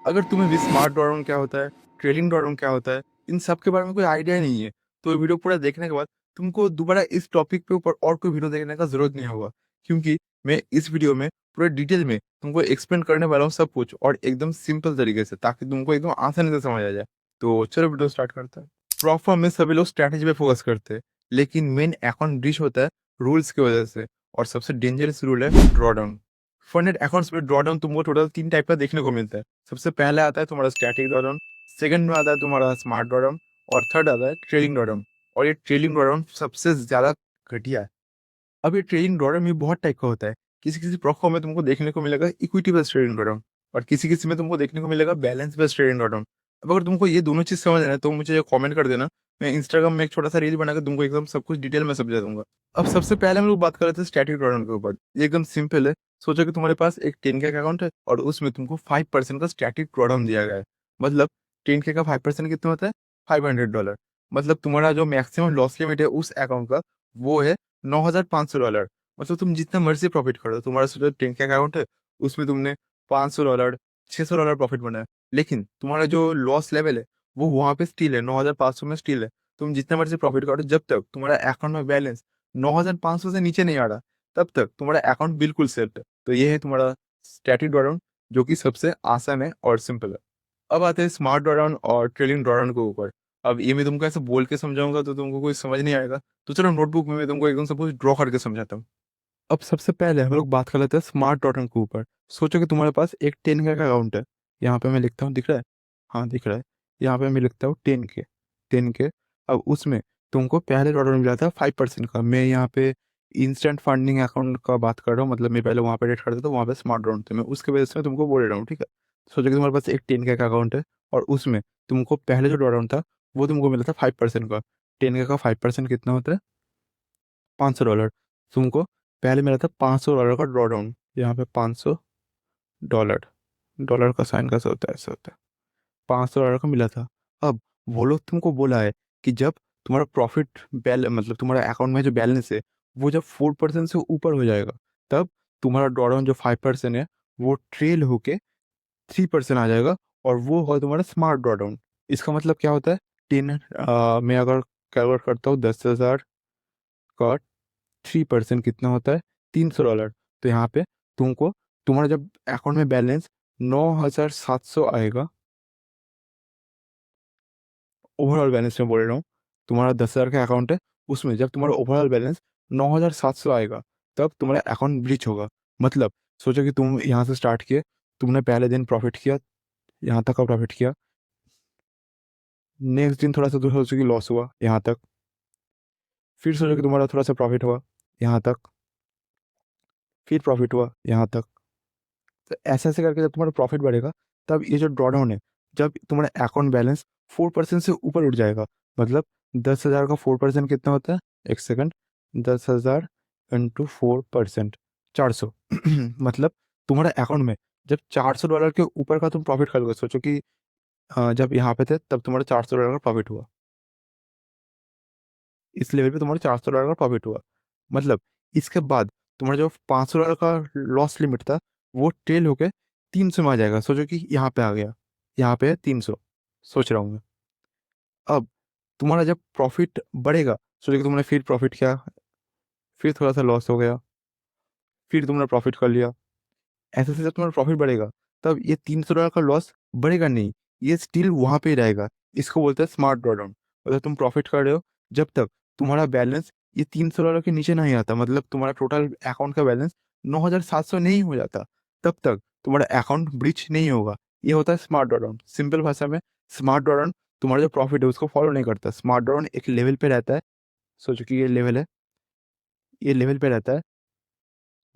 अगर तुम्हें भी स्मार्ट ड्रॉडाउन क्या होता है, ट्रेलिंग ड्रॉडाउन क्या होता है, इन सब के बारे में कोई आइडिया नहीं है, तो ये वीडियो पूरा देखने के बाद तुमको दोबारा इस टॉपिक पे ऊपर और कोई वीडियो देखने का जरूरत नहीं होगा। क्योंकि मैं इस वीडियो में पूरे डिटेल में तुमको एक्सप्लेन करने वाला हूँ सब कुछ, और एकदम सिंपल तरीके से, ताकि तुमको एकदम आसानी से समझ आ जाए। तो चलो वीडियो स्टार्ट करते हैं। प्रॉपर में सभी लोग स्ट्रैटेजी पे फोकस करते हैं, लेकिन मेन अकाउंट ब्रीच होता है रूल्स की वजह से। और सबसे डेंजरस रूल है ड्रॉडाउन। फंडेड अकाउंट्स में ड्रॉडाउन तुमको टोटल 3 टाइप का देखने को मिलता है। सबसे पहले आता है तुम्हारा स्टैटिक ड्रॉडाउन, सेकंड में आता है तुम्हारा स्मार्ट ड्रॉडाउन, और थर्ड आता है ट्रेलिंग ड्रॉडाउन। और ये ट्रेलिंग ड्रॉडाउन सबसे ज्यादा घटिया है। अब ये ट्रेडिंग ड्रॉडाउन भी बहुत टाइप का होता है। किसी किसी प्रोफॉर्म में तुमको देखने को मिलेगा इक्विटी बेस्ड ट्रेडिंग ड्रॉडाउन, और किसी किसी में तुमको देखने को मिलेगा बैलेंस बेस्ड ट्रेडिंग ड्रॉडाउन। अब अगर तुमको ये दोनों चीज समझ है तो मुझे कमेंट कर देना। मैं इंस्टाग्राम में एक छोटा सा रील बनाकर तुमको एकदम सब कुछ डिटेल में समझा दूंगा। अब सबसे पहले हम लोग बात कर रहे थे स्टैटिक ड्रॉडाउन के ऊपर। ये एकदम सिंपल है। सोचो कि तुम्हारे पास एक 10K का अकाउंट है और उसमें तुमको 5% का स्टैटिक ड्रॉडाउन दिया गया है। मतलब 10K का 5% कितना होता है? $500। मतलब तुम्हारा जो मैक्सिमम लॉस लिमिट है उस अकाउंट का, वो है $9,500। मतलब तुम जितना मर्जी प्रॉफिट करो, तुम्हारा सोचो 10K अकाउंट है, उसमें तुमने $500 $600 प्रॉफिट बनाया, लेकिन तुम्हारा जो लॉस लेवल है वो वहां पे स्टिल है, 9,500 में स्टिल है। तुम जितना मर्जी प्रॉफिट करो, जब तक तुम्हारा अकाउंट में बैलेंस 9,500 से नीचे नहीं आ रहा, तब तक तुम्हारा अकाउंट बिल्कुल सेफ है। तो ये है तुम्हारा स्टैटिक ड्रॉडाउन, जो कि सबसे आसान है और सिंपल है। अब आते हैं स्मार्ट ड्रॉडाउन और ट्रेलिंग ड्रॉडाउन के ऊपर। अब ये मैं तुमको ऐसे बोल के समझाऊंगा तो तुमको कोई समझ नहीं आएगा। तो चलो नोटबुक में मैं तुमको एकदम सब कुछ ड्रॉ करके समझाता हूँ। अब सबसे पहले हम लोग बात कर लेते हैं स्मार्ट डॉट के ऊपर। सोचो कि तुम्हारे पास एक 10K का अकाउंट है। यहाँ पे मैं लिखता हूँ, दिख रहा है? हाँ दिख रहा है। यहाँ पे मैं लिखता हूँ 10K। 10K। अब उसमें तुमको पहले ऑर्डर मिला था 5% का। मैं यहाँ पे इंस्टेंट फंडिंग अकाउंट का बात कर रहा हूँ, मतलब मैं पहले वहाँ पे रेट करता था, वहाँ पे स्मार्ट ड्रॉन थे, मैं उसके वजह से मैं तुमको बोल रहा हूँ, ठीक है? सोचो कि तुम्हारे पास एक 10K का अकाउंट है, और उसमें तुमको पहले जो ड्रॉडाउन था वो तुमको मिला था 5% का। 10K का 5% कितना होता है? $500। तुमको पहले मिला था $500 का ड्रॉ डाउन। यहाँ पे $500। डॉलर का साइन कैसे होता है? ऐसे होता है। $500 का मिला था। अब वो लोग तुमको बोला है कि जब तुम्हारा प्रॉफिट बैल मतलब तुम्हारा अकाउंट में जो बैलेंस है वो जब 4% से ऊपर हो जाएगा, तब तुम्हारा ड्रॉ डाउन जो 5% है वो ट्रेल होके 3% आ जाएगा, और वो होगा तुम्हारा स्मार्ट ड्रॉ डाउन। इसका मतलब क्या होता है? 10 मैं अगर कैलकुलेट करता हूँ, 10,000 का 3% कितना होता है? $300। तो यहाँ पे तुमको तुम्हारा जब अकाउंट में बैलेंस 9,700 आएगा, ओवरऑल बैलेंस में बोल रहा हूँ, तुम्हारा 10,000 का अकाउंट है, उसमें जब तुम्हारा ओवरऑल बैलेंस 9,700 आएगा, तब तुम्हारा अकाउंट ब्रीच होगा। मतलब सोचो कि तुम यहाँ से स्टार्ट किए, तुमने पहले दिन प्रॉफिट किया, यहाँ तक का प्रॉफिट किया। नेक्स्ट दिन थोड़ा सा तो सोचो कि लॉस हुआ यहाँ तक। फिर सोचो कि तुम्हारा थोड़ा सा प्रॉफिट हुआ यहाँ तक। फिर प्रॉफिट हुआ यहाँ तक। तो ऐसे ऐसे करके जब तुम्हारा प्रॉफिट बढ़ेगा, तब ये जो ड्रॉडाउन है, जब तुम्हारा अकाउंट बैलेंस 4% से ऊपर उठ जाएगा, मतलब 10,000 का 4% कितना होता है? एक सेकंड। 10,000 इंटू 4%, 400। मतलब तुम्हारा अकाउंट में जब $400 के ऊपर का तुम प्रॉफिट कर लोगे, सोचो कि जब यहाँ पे थे तब तुम्हारा $400 का प्रॉफिट हुआ। इस लेवल पे तुम्हारा $400 का प्रॉफिट हुआ। मतलब इसके बाद तुम्हारा जो $500 का लॉस लिमिट था, वो टेल होके 300 में आ जाएगा। सोचो कि यहाँ पे आ गया, यहाँ पे है 300। सोच रहा हूँ मैं। अब तुम्हारा जब प्रॉफिट बढ़ेगा, सोचो कि तुमने फिर प्रॉफिट किया, फिर थोड़ा सा लॉस हो गया, फिर तुमने प्रॉफिट कर लिया। ऐसे ऐसे जब तुम्हारा प्रॉफिट बढ़ेगा, तब ये $300 का लॉस बढ़ेगा नहीं, ये स्टिल वहां पे ही रहेगा। इसको बोलते हैं स्मार्ट ड्रॉडाउन। मतलब तुम प्रॉफिट कर रहे हो, जब तक तुम्हारा बैलेंस ये $300 के नीचे नहीं आता, मतलब तुम्हारा टोटल अकाउंट का बैलेंस 9,700 नहीं हो जाता, तब तक तुम्हारा अकाउंट ब्रीच नहीं होगा। ये होता है स्मार्ट ड्रॉडाउन। सिंपल भाषा में, स्मार्ट ड्रॉडाउन तुम्हारा जो प्रॉफिट है उसको फॉलो नहीं करता। स्मार्ट ड्रॉडाउन एक लेवल पे रहता है। सोचो कि ये लेवल है, ये लेवल पे रहता है।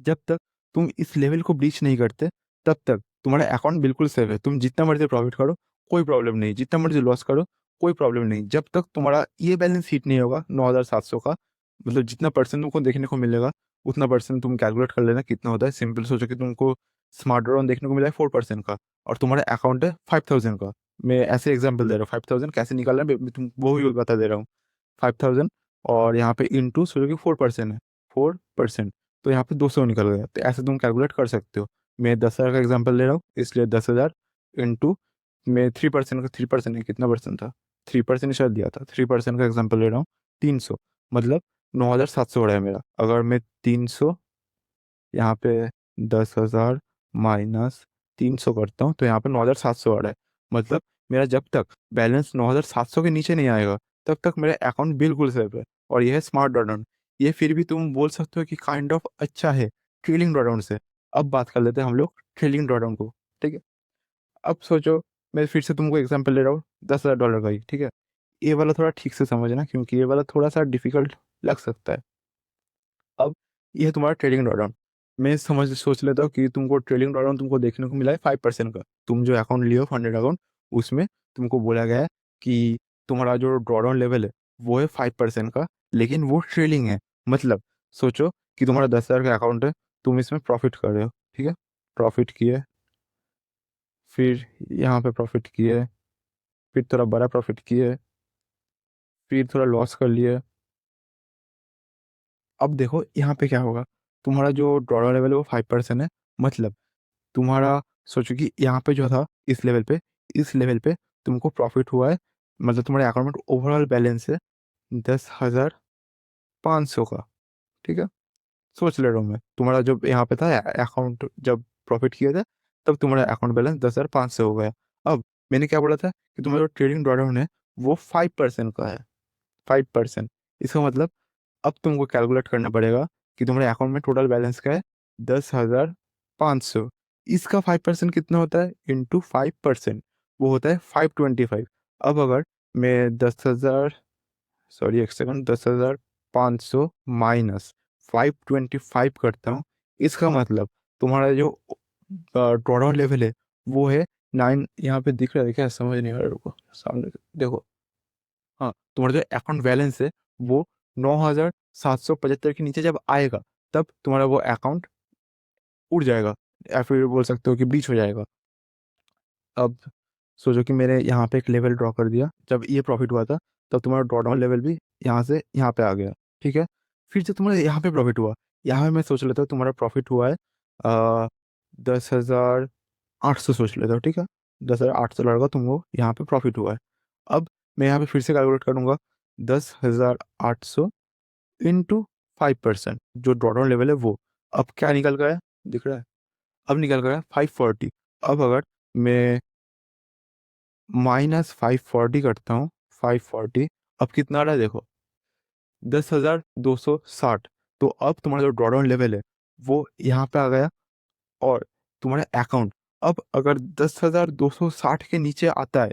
जब तक तुम इस लेवल को ब्रीच नहीं करते, तब तक तुम्हारा अकाउंट बिल्कुल सेफ है। तुम जितना मर्जी प्रॉफिट करो, कोई प्रॉब्लम नहीं, जितना मर्जी लॉस करो, कोई प्रॉब्लम नहीं, जब तक तुम्हारा ये बैलेंस हिट नहीं होगा 9,700 का। मतलब जितना परसेंट तुमको देखने को मिलेगा, उतना परसेंट तुम कैलकुलेट कर लेना कितना होता है। सिंपल सोचो कि तुमको स्मार्ट ड्रॉन देखने को मिला है 4% का, और तुम्हारा अकाउंट है 5,000 का। मैं ऐसे एग्जाम्पल दे रहा हूँ, 5,000 कैसे निकालना है मैं तुम वो भी बता दे रहा हूँ। 5,000, और यहाँ पे इंटू सोचो कि 4% है, 4%, तो यहाँ पे 200 निकल गया। तो ऐसे तुम कैलकुलेट कर सकते हो। मैं 10,000 का एग्जांपल ले रहा हूँ, इसलिए 10,000 इंटू मैं 3% का 3% नहीं, कितना परसेंट था, 3% शायद दिया था, 3% का एग्जाम्पल ले रहा हूँ, 300, मतलब 9,700 हो रहा है मेरा। अगर मैं 300 यहाँ पे 10,000 माइनस 300 करता हूँ तो यहाँ पे 9,700 आ रहा है। मतलब मेरा जब तक बैलेंस 9,700 के नीचे नहीं आएगा तब तक मेरा अकाउंट बिल्कुल सेफ है। और यह है स्मार्ट ड्रॉडाउन। ये फिर भी तुम बोल सकते हो कि काइंड ऑफ अच्छा है ट्रेलिंग ड्रॉडाउन से। अब बात कर लेते हैं हम लोग ट्रेलिंग ड्रॉडाउन को। ठीक है, अब सोचो, मैं फिर से तुमको एग्जांपल ले रहा हूँ $10,000 का ही। ठीक है, ये वाला थोड़ा ठीक से समझना क्योंकि ये वाला थोड़ा सा डिफिकल्ट लग सकता है। अब ये है तुम्हारा ट्रेडिंग ड्रॉडाउन। मैं समझ सोच लेता हूँ कि तुमको ट्रेडिंग ड्रॉडाउन तुमको देखने को मिला है 5% का। तुम जो अकाउंट लियो फंडेड अकाउंट, उसमें तुमको बोला गया है कि तुम्हारा जो ड्रॉडाउन लेवल है वो है 5% का, लेकिन वो ट्रेलिंग है। मतलब सोचो कि तुम्हारा 10,000 का अकाउंट है, तुम इसमें प्रॉफिट कर रहे हो। ठीक है, प्रॉफिट किए, फिर यहाँ पे प्रॉफिट किए, फिर थोड़ा बड़ा प्रॉफिट किए, फिर थोड़ा लॉस कर लिए। अब देखो यहाँ पे क्या होगा, तुम्हारा जो ड्रॉडाउन लेवल है वो 5% है। मतलब तुम्हारा, सोचो कि यहाँ पे जो था इस लेवल पे तुमको प्रॉफिट हुआ है। मतलब तुम्हारे अकाउंट में ओवरऑल बैलेंस है 10,500 का। ठीक है, सोच ले रहा हूँ मैं, तुम्हारा जब यहाँ पे था अकाउंट, जब प्रॉफिट किया था तब तुम्हारा अकाउंट बैलेंस 10,500 हो गया। अब मैंने क्या बोला था कि तुम्हारा जो ट्रेडिंग ड्रॉडाउन है वो 5% का है, 5%। इसका मतलब अब तुमको कैलकुलेट करना पड़ेगा कि तुम्हारे अकाउंट में टोटल बैलेंस क्या है, 10,500। इसका 5% कितना होता है, इंटू 5%, वो होता है 525। अब अगर मैं 10,000, सॉरी एक सेकंड, 10,500 माइनस 525 करता हूँ, इसका मतलब तुम्हारा जो ड्रॉडाउन लेवल है वो है 9। यहाँ पे दिख रहा है क्या, समझ नहीं आ रहा, रुको सामने देखो। हाँ, तुम्हारा जो अकाउंट बैलेंस है वो 9,775 के नीचे जब आएगा तब तुम्हारा वो अकाउंट उड़ जाएगा, या फिर बोल सकते हो कि ब्रीच हो जाएगा। अब सोचो कि मैंने यहाँ पे एक लेवल ड्रॉ कर दिया, जब ये प्रॉफिट हुआ था तब तुम्हारा ड्रॉ डाउन लेवल भी यहाँ से यहाँ पे आ गया। ठीक है, फिर जब तुम्हारा यहाँ पे प्रॉफिट हुआ, यहाँ पे मैं सोच लेता हूँ तुम्हारा प्रॉफिट हुआ है 10,800 सोच लेता हूँ। ठीक है, $10,800 का तुमको यहाँ पे प्रॉफिट हुआ है। अब मैं यहाँ पे फिर से कैलकुलेट करूंगा, 10,800 इंटू 5%, जो ड्रॉडाउन लेवल है वो। अब क्या निकल गया है, दिख रहा है, अब निकल गया 540। अब अगर मैं -540 करता हूँ, 540, अब कितना आ रहा है देखो, 10,260। तो अब तुम्हारा जो ड्रॉडाउन लेवल है वो यहाँ पे आ गया। और तुम्हारा अकाउंट अब अगर 10,260 के नीचे आता है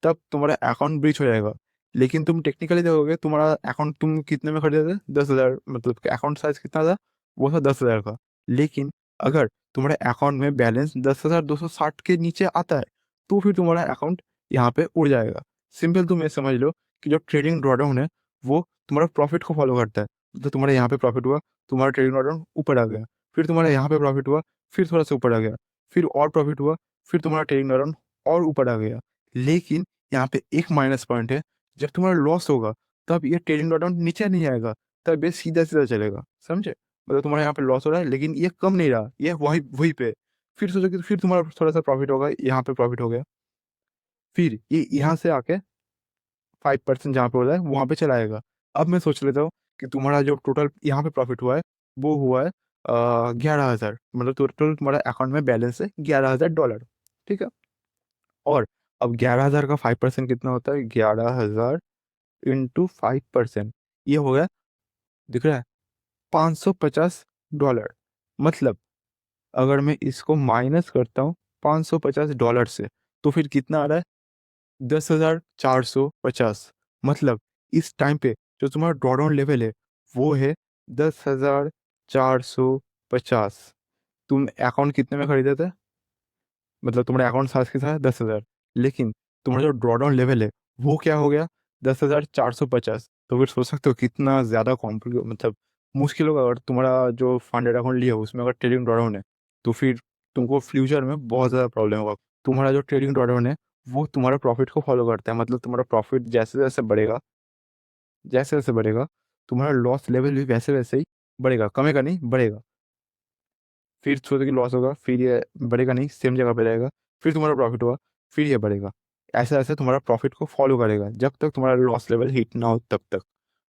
तब तुम्हारा अकाउंट ब्रीच हो जाएगा। लेकिन तुम टेक्निकली देखोगे तुम्हारा अकाउंट तुम कितने में खरीदे थे, 10,000, मतलब अकाउंट साइज कितना था, वो था 10,000 का। लेकिन अगर तुम्हारे अकाउंट में बैलेंस 10,260 के नीचे आता है तो फिर तुम्हारा अकाउंट यहाँ पे उड़ जाएगा। सिंपल तुम ये समझ लो कि जो ट्रेडिंग ड्रॉडाउन है वो तुम्हारा प्रॉफिट को फॉलो करता है। तो तुम्हारे यहाँ पे प्रॉफिट हुआ, तुम्हारा ट्रेडिंग ड्रॉडाउन ऊपर आ गया, फिर तुम्हारे यहाँ पे प्रॉफिट हुआ, फिर थोड़ा सा ऊपर आ गया, फिर और प्रॉफिट हुआ, फिर तुम्हारा ट्रेडिंग अराउंड और ऊपर आ गया। लेकिन यहाँ पे एक माइनस पॉइंट है, जब तुम्हारा लॉस होगा तब ये ट्रेडिंग अराउंड नीचे नहीं आएगा, तब ये सीधा सीधा चलेगा। समझे, मतलब तुम्हारा यहाँ पे लॉस हो रहा है लेकिन ये कम नहीं रहा, ये वही वही पे। फिर सोचो कि फिर तुम्हारा थोड़ा सा प्रॉफिट होगा, यहाँ पे प्रॉफिट हो गया, फिर ये यहाँ से आके 5% जहाँ पे हो रहा है वहाँ पे चला आएगा। अब मैं सोच लेता हूँ कि तुम्हारा जो टोटल यहाँ पे प्रॉफिट हुआ है वो हुआ है 11,000, मतलब टोटल तुम्हारा अकाउंट में बैलेंस है $11,000। ठीक है, और अब 11,000 का 5% कितना होता है, 11,000 इंटू 5%, ये हो गया, दिख रहा है, $550। मतलब अगर मैं इसको माइनस करता हूँ $550 से तो फिर कितना आ रहा है, 10,450। मतलब इस टाइम पे जो तुम्हारा ड्रॉडाउन लेवल है वो है 10,450। तुम अकाउंट कितने में खरीदे थे, मतलब तुम्हारे अकाउंट साइज के साथ 10,000, लेकिन तुम्हारा जो ड्रॉडाउन लेवल है वो क्या हो गया, 10,450। तो फिर सोच सकते हो कितना ज़्यादा कॉम्प्लिकेट, मतलब मुश्किल होगा। अगर तुम्हारा जो फंडेड अकाउंट लिया उसमें अगर ट्रेडिंग ड्रॉडाउन है तो फिर तुमको फ्यूचर में बहुत ज़्यादा प्रॉब्लम होगा। तुम्हारा जो ट्रेडिंग ड्रॉडाउन है वो तुम्हारा प्रॉफिट को फॉलो करता है। मतलब तुम्हारा प्रॉफिट जैसे जैसे बढ़ेगा, जैसे जैसे बढ़ेगा तुम्हारा लॉस लेवल भी वैसे वैसे ही बढ़ेगा, कमेगा नहीं, बढ़ेगा। फिर सोचो कि लॉस होगा, फिर ये बढ़ेगा नहीं, सेम जगह पे रहेगा, फिर तुम्हारा प्रॉफिट हुआ, फिर ये बढ़ेगा। ऐसे ऐसे तुम्हारा प्रॉफिट को फॉलो करेगा जब तक तुम्हारा लॉस लेवल हिट ना हो तब तक।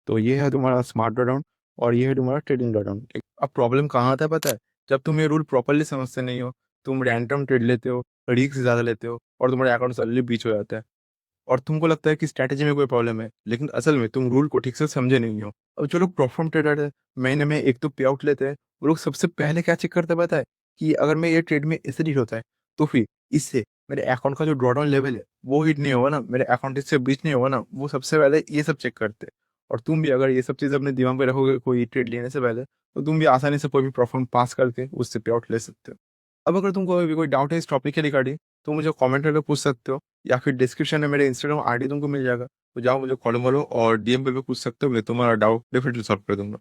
तो ये है तुम्हारा स्मार्ट ड्रॉडाउन और ये है तुम्हारा ट्रेडिंग ड्रॉडाउन। अब प्रॉब्लम कहाँ आता है पता है? जब तुम ये रूल प्रॉपरली समझते नहीं हो, तुम रैंडम ट्रेड लेते हो, रिस्क ज़्यादा लेते हो और तुम्हारा अकाउंट सडनली बीच हो जाता है और तुमको लगता है कि स्ट्रैटेजी में कोई प्रॉब्लम है, लेकिन असल में तुम रूल को ठीक से समझे नहीं हो। अब जो लोग परफॉर्म ट्रेडर है, महीने में एक तो पे आउट लेते हैं, वो लोग सबसे पहले क्या चेक करते हैं पता है? कि अगर मैं ये ट्रेड में इससे डील होता है तो फिर इससे मेरे अकाउंट का जो ड्रॉडाउन लेवल है वो हिट नहीं होगा ना, मेरे अकाउंट इससे ब्रीच नहीं होगा ना, वो सबसे पहले ये सब चेक करते हैं। और तुम भी अगर ये सब चीज़ अपने दिमाग में रखोगे कोई ट्रेड लेने से पहले, तो तुम भी आसानी से कोई भी परफॉर्म पास करके उससे पे आउट ले सकते हो। अब अगर तुमको अभी कोई डाउट है इस टॉपिक के रिगार्डिंग, तो मुझे कमेंट करके पूछ सकते हो या फिर डिस्क्रिप्शन में मेरे इंस्टाग्राम आईडी तुमको मिल जाएगा। तो जाओ मुझे फॉलो करो और डीएम पे भी पूछ सकते हो, मैं तुम्हारा डाउट डेफिनेटली सॉल्व कर दूंगा।